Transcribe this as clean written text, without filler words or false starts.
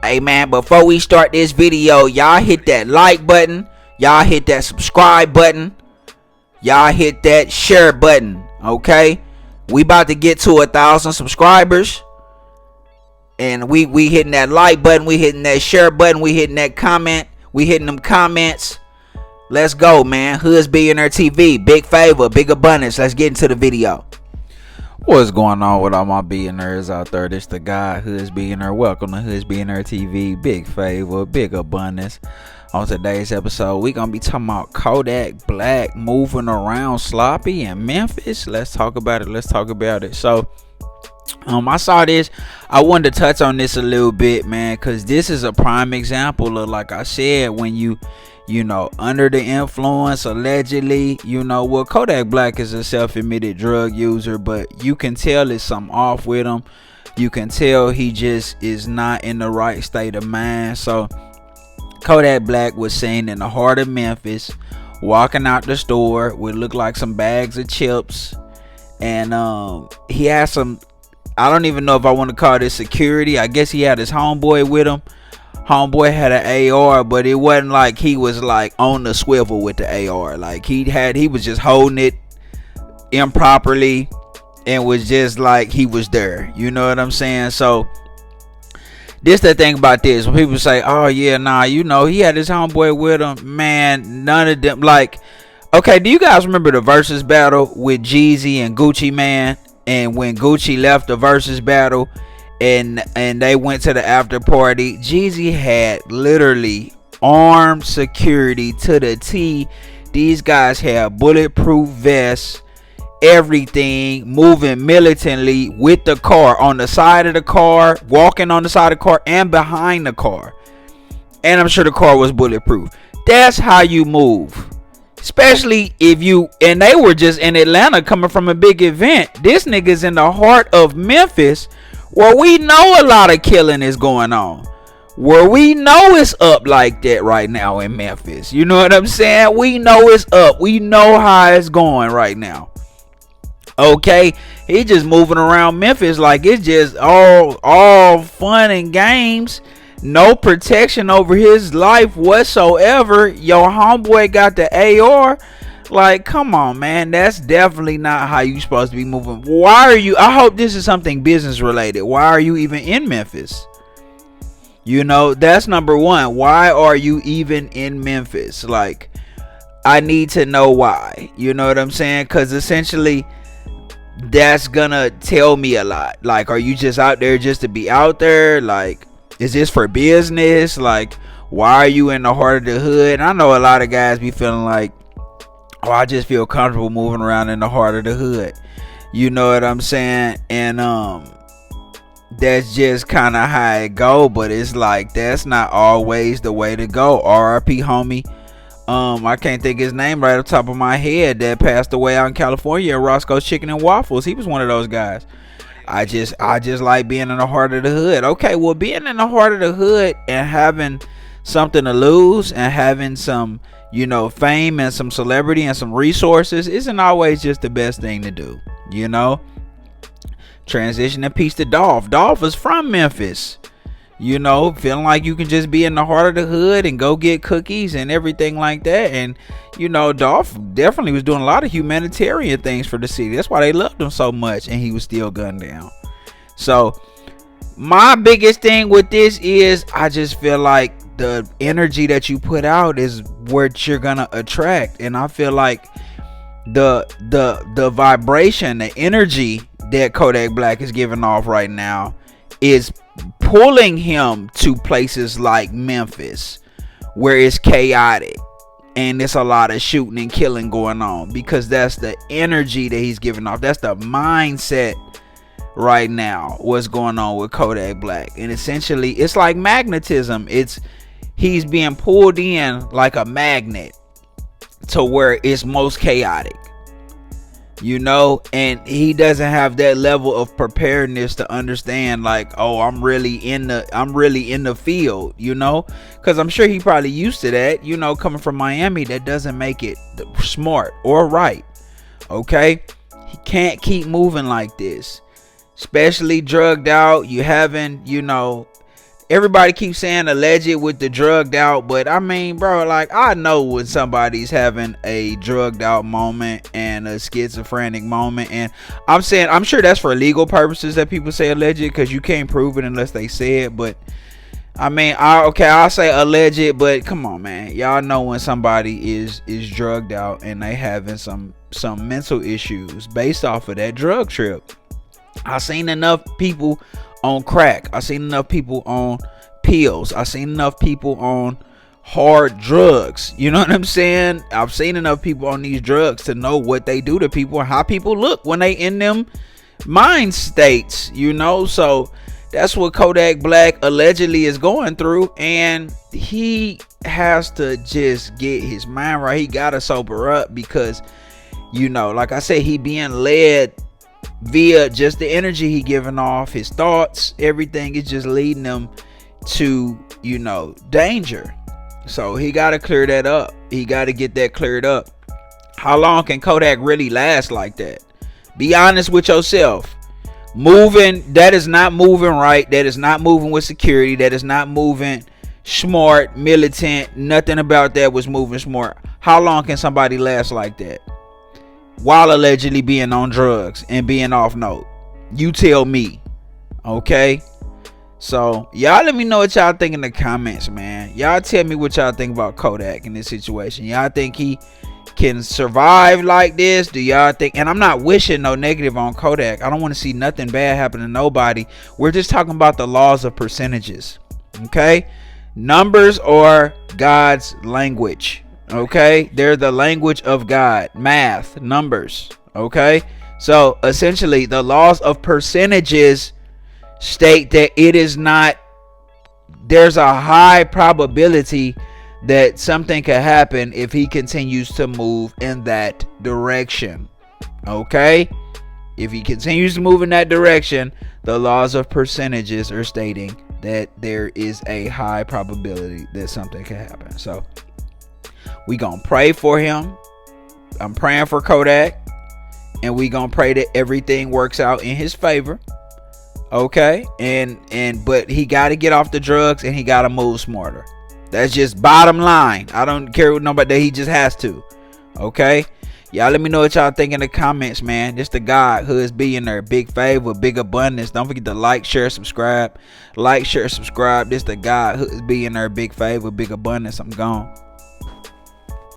Hey man, before we start this video, y'all hit that like button, y'all hit that subscribe button, y'all hit that share button. Okay, we about to get to 1,000 subscribers, and we hitting that like button, we hitting that share button, we hitting that comment, we hitting them comments. Let's go, man. Hoods Billionaire TV, big favor, big abundance. Let's get into the video. What's going on with all my billionaires out there? This the guy, Hoods Billionaire. Welcome to Hoods Billionaire TV. Big favor, big abundance. On today's episode, we gonna be talking about Kodak Black moving around sloppy in Memphis. Let's talk about it. So, I saw this. I wanted to touch on this a little bit, man, because this is a prime example of, like I said, when you under the influence, allegedly, well, Kodak Black is a self-admitted drug user, but you can tell there's something off with him. You can tell he just is not in the right state of mind. So Kodak Black was seen in the heart of Memphis, walking out the store with look like some bags of chips, and he had some, I don't even know if I want to call this security. I guess he had his homeboy with him. Homeboy had an AR, but it wasn't like he was like on the swivel with the AR. Like he was just holding it improperly and was just like he was there. You know what I'm saying? So this the thing about this. When people say, oh yeah, nah, he had his homeboy with him, man, none of them, like, okay, do you guys remember the versus battle with Jeezy and Gucci Mane? And when Gucci left the versus battle and they went to the after party, Jeezy had literally armed security to the T. These guys had bulletproof vests, everything, moving militantly with the car, on the side of the car, walking on the side of the car and behind the car. And I'm sure the car was bulletproof. That's how you move. Especially if and they were just in Atlanta coming from a big event. This nigga's in the heart of Memphis, where we know a lot of killing is going on, where we know it's up like that right now in Memphis. You know what I'm saying? We know it's up. We know how it's going right now. Okay, he just moving around Memphis like it's just all fun and games. No protection over his life whatsoever. Your homeboy got the AR. Like, come on, man. That's definitely not how you supposed to be moving. Why are you? I hope this is something business related. Why are you even in Memphis? That's number one. Why are you even in Memphis? Like, I need to know why. You know what I'm saying? Because essentially, that's gonna tell me a lot. Like, are you just out there just to be out there? Like, is this for business? Like, why are you in the heart of the hood? And I know a lot of guys be feeling like, oh, I just feel comfortable moving around in the heart of the hood. You know what I'm saying? And that's just kind of how it go. But it's like, that's not always the way to go. RIP homie. I can't think his name right off the top of my head, that passed away out in California at Roscoe's Chicken and Waffles. He was one of those guys. I just like being in the heart of the hood. Okay, well, being in the heart of the hood and having something to lose and having some, fame and some celebrity and some resources isn't always just the best thing to do. Transition and peace to Dolph. Dolph is from Memphis. Feeling like you can just be in the heart of the hood and go get cookies and everything like that. And Dolph definitely was doing a lot of humanitarian things for the city. That's why they loved him so much, and he was still gunned down. So my biggest thing with this is, I just feel like the energy that you put out is what you're gonna attract. And I feel like the vibration, the energy that Kodak Black is giving off right now is pulling him to places like Memphis, where it's chaotic and there's a lot of shooting and killing going on, because that's the energy that he's giving off. That's the mindset right now, what's going on with Kodak Black. And essentially, it's like magnetism. He's being pulled in like a magnet to where it's most chaotic. you know, and he doesn't have that level of preparedness to understand, like, oh, I'm really in the field, you know, because I'm sure he probably used to that, you know, coming from Miami. That doesn't make it smart or right. Okay, he can't keep moving like this, especially drugged out. You haven't, you know, everybody keeps saying alleged with the drugged out, but I mean, bro, like, I know when somebody's having a drugged out moment and a schizophrenic moment, and I'm sure that's for legal purposes that people say alleged, because you can't prove it unless they say it. But I mean, I'll say alleged, but come on, man, y'all know when somebody is drugged out and they having some mental issues based off of that drug trip. I seen enough people on crack. I seen enough people on pills. I seen enough people on hard drugs. You know what I'm saying? I've seen enough people on these drugs to know what they do to people and how people look when they in them mind states, you know. So that's what Kodak Black allegedly is going through, and he has to just get his mind right. He gotta sober up, because, you know, like I said, he being led via just the energy he giving off, his thoughts, everything is just leading him to, you know, danger. So he got to clear that up. He got to get that cleared up. How long can Kodak really last like that? Be honest with yourself. Moving, that is not moving right. That is not moving with security. That is not moving smart, militant. Nothing about that was moving smart. How long can somebody last like that while allegedly being on drugs and being off note? You tell me. Okay, so y'all let me know what y'all think in the comments, man. Y'all tell me what y'all think about Kodak in this situation. Y'all think he can survive like this? Do y'all think, and I'm not wishing no negative on Kodak, I don't want to see nothing bad happen to nobody. We're just talking about the laws of percentages. Okay, numbers are God's language. Okay, they're the language of God. Math, numbers. Okay, so essentially the laws of percentages state that it is not, there's a high probability that something could happen if he continues to move in that direction. Okay, if he continues to move in that direction, the laws of percentages are stating that there is a high probability that something can happen. So we gonna pray for him. I'm praying for Kodak, and we gonna pray that everything works out in his favor. Okay, but he got to get off the drugs, and he got to move smarter. That's just bottom line. I don't care what nobody, that he just has to. Okay, y'all let me know what y'all think in the comments, man. This the God Hoods Billionaire, big favor, big abundance. Don't forget to like, share, subscribe. Like, share, subscribe. This the God Hoods Billionaire, big favor, big abundance. I'm gone.